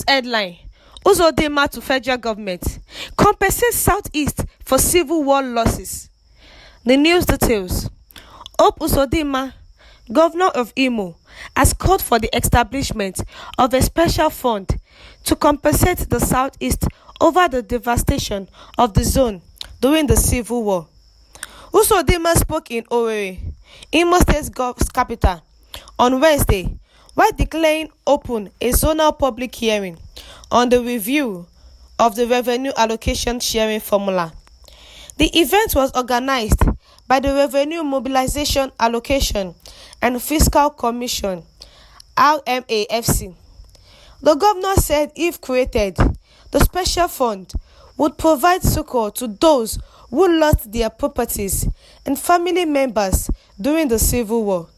News headline: Uzodinma to federal government. Compensate Southeast for civil war losses. The news details. Hope Uzodinma, governor of Imo, has called for the establishment of a special fund to compensate the Southeast over the devastation of the zone during the civil war. Uzodinma spoke in Owerri, Imo State's capital, on Wednesday, while declaring open a zonal public hearing on the review of the revenue allocation sharing formula. The event was organized by the Revenue Mobilization Allocation and Fiscal Commission (RMAFC). The governor said if created, the special fund would provide succor to those who lost their properties and family members during the Civil War.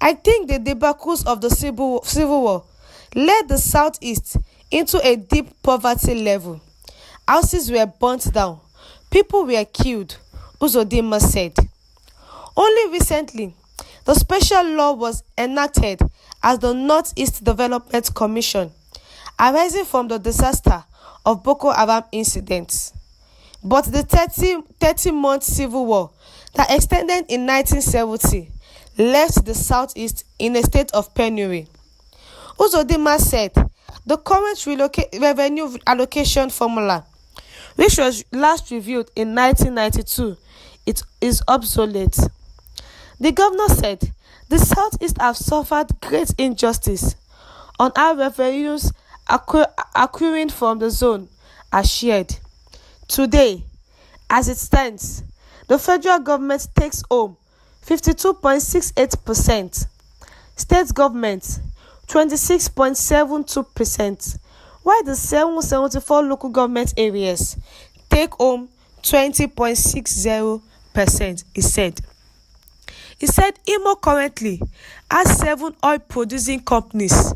I think the debacles of the Civil War led the Southeast into a deep poverty level. Houses were burnt down, people were killed, Uzodinma said. Only recently, the special law was enacted as the Northeast Development Commission, arising from the disaster of Boko Haram incidents. But the 30-month civil war that extended in 1970 left the Southeast in a state of penury. Uzodinma said the current revenue allocation formula, which was last reviewed in 1992, is obsolete. The governor said the Southeast have suffered great injustice on how revenues accruing from the zone are shared. Today, as it stands, the federal government takes home 52.68%, state government 26.72%, while the 774 local government areas take home 20.60%, he said. He said Imo currently has 7 oil-producing companies,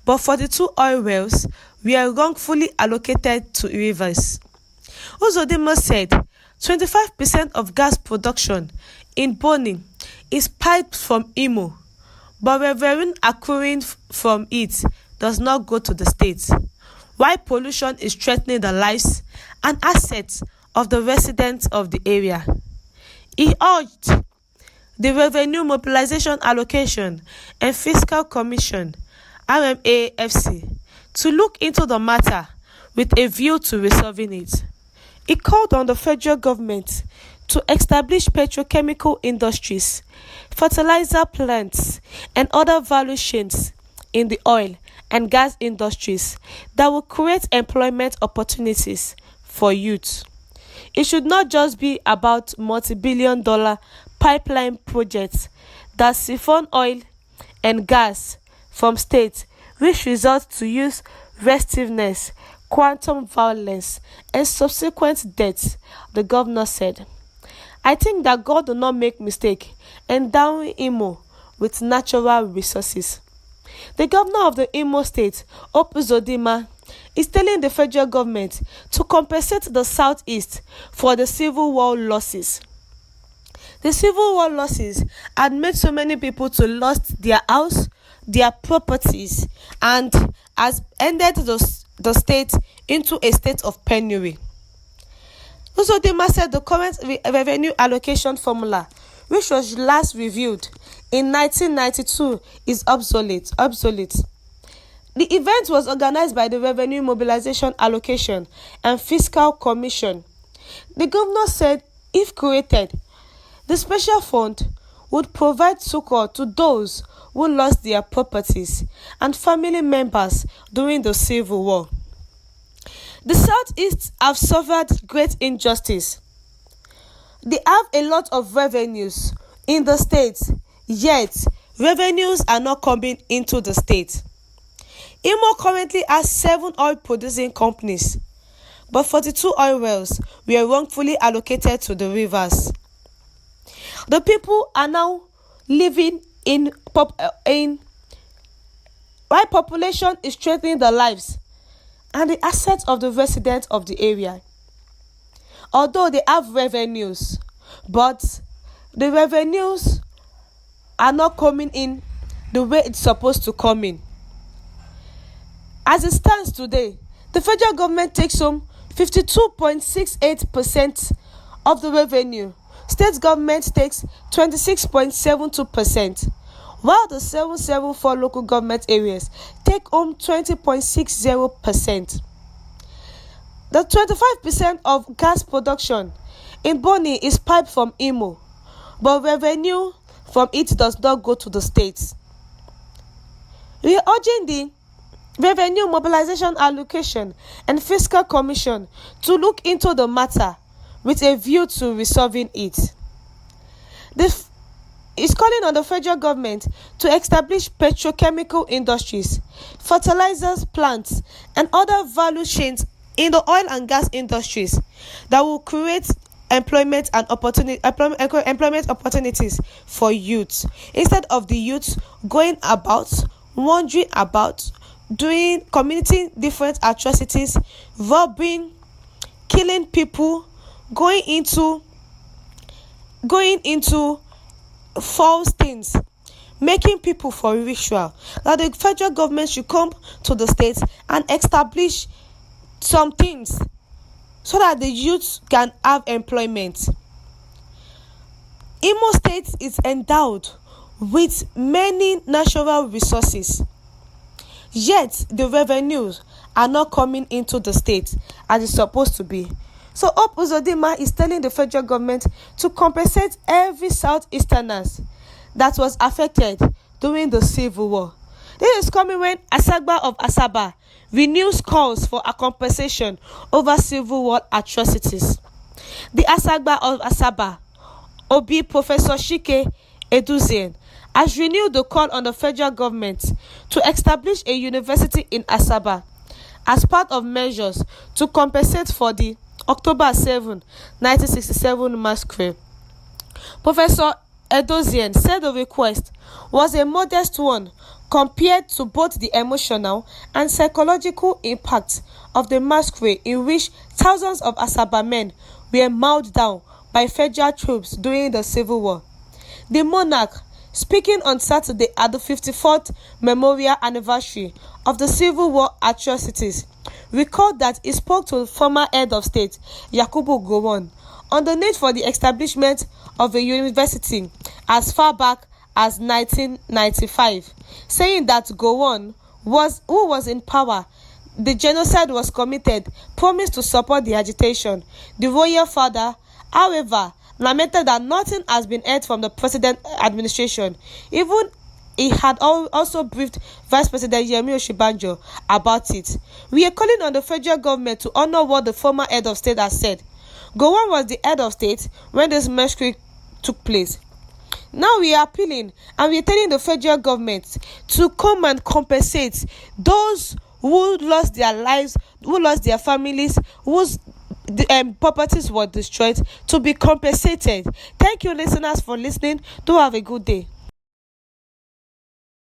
but 42 oil wells were wrongfully allocated to rivers. Uzodinma said 25% of gas production in Boni is piped from Imo, but revenue accruing from it does not go to the state, while pollution is threatening the lives and assets of the residents of the area. He urged the Revenue Mobilization Allocation and Fiscal Commission (RMAFC) to look into the matter with a view to resolving it. He called on the federal government to establish petrochemical industries, fertilizer plants, and other value chains in the oil and gas industries that will create employment opportunities for youth. It should not just be about multi-billion-dollar pipeline projects that siphon oil and gas from states, which result to youth restiveness, quantum violence, and subsequent deaths, the governor said. I think that God will not make mistake endowing Imo with natural resources. The governor of the Imo state, Hope Uzodinma, is telling the federal government to compensate the Southeast for the civil war losses. The civil war losses had made so many people to lost their house, their properties, and has ended the state into a state of penury. Uzodinma said the current revenue allocation formula, which was last reviewed in 1992, is obsolete. The event was organized by the Revenue Mobilization Allocation and Fiscal Commission. The governor said if created, the special fund would provide succor to those who lost their properties and family members during the Civil War. The Southeast have suffered great injustice. They have a lot of revenues in the state, yet revenues are not coming into the state. Imo currently has 7 oil-producing companies, but 42 oil wells were wrongfully allocated to the rivers. The people are now living while population is threatening their lives and the assets of the residents of the area. Although they have revenues, but the revenues are not coming in the way it's supposed to come in. As it stands today, the federal government takes home 52.68% of the revenue. State government takes 26.72%, while the 774 local government areas take home 20.60%. The 25% of gas production in Bonny is piped from Imo, but revenue from it does not go to the states. We are urging the Revenue Mobilization Allocation and Fiscal Commission to look into the matter with a view to resolving it. This is calling on the federal government to establish petrochemical industries, fertilizers plants, and other value chains in the oil and gas industries that will create employment opportunities for youth, instead of the youth going about, wandering about, committing different atrocities, robbing, killing people, going into false things, making people for ritual. That the federal government should come to the states and establish some things so that the youth can have employment. Imo State is endowed with many natural resources, yet the revenues are not coming into the state as it's supposed to be. So Hope Uzodinma is telling the federal government to compensate every Southeasterners that was affected during the civil war. This is coming when Asagba of Asaba renews calls for a compensation over civil war atrocities. The Asagba of Asaba, Obi Professor Shike Eduzian, has renewed the call on the federal government to establish a university in Asaba as part of measures to compensate for the October 7, 1967 massacre. Professor Edozian said the request was a modest one compared to both the emotional and psychological impact of the massacre, in which thousands of Asaba men were mowed down by federal troops during the civil war. The monarch, speaking on Saturday at the 54th memorial anniversary of the Civil War atrocities, recalled that he spoke to former head of state Yakubu Gowon on the need for the establishment of a university as far back as 1995, saying that Gowon, who was in power, the genocide was committed, promised to support the agitation. The royal father, however, lamented that nothing has been heard from the president administration. Even he had also briefed Vice President Yemi Osinbajo about it. We are calling on the federal government to honor what the former head of state has said. Gowon was the head of state when this massacre took place. Now we are appealing and we are telling the federal government to come and compensate those who lost their lives, who lost their families, whose properties were destroyed, to be compensated. Thank you, listeners, for listening. Do have a good day.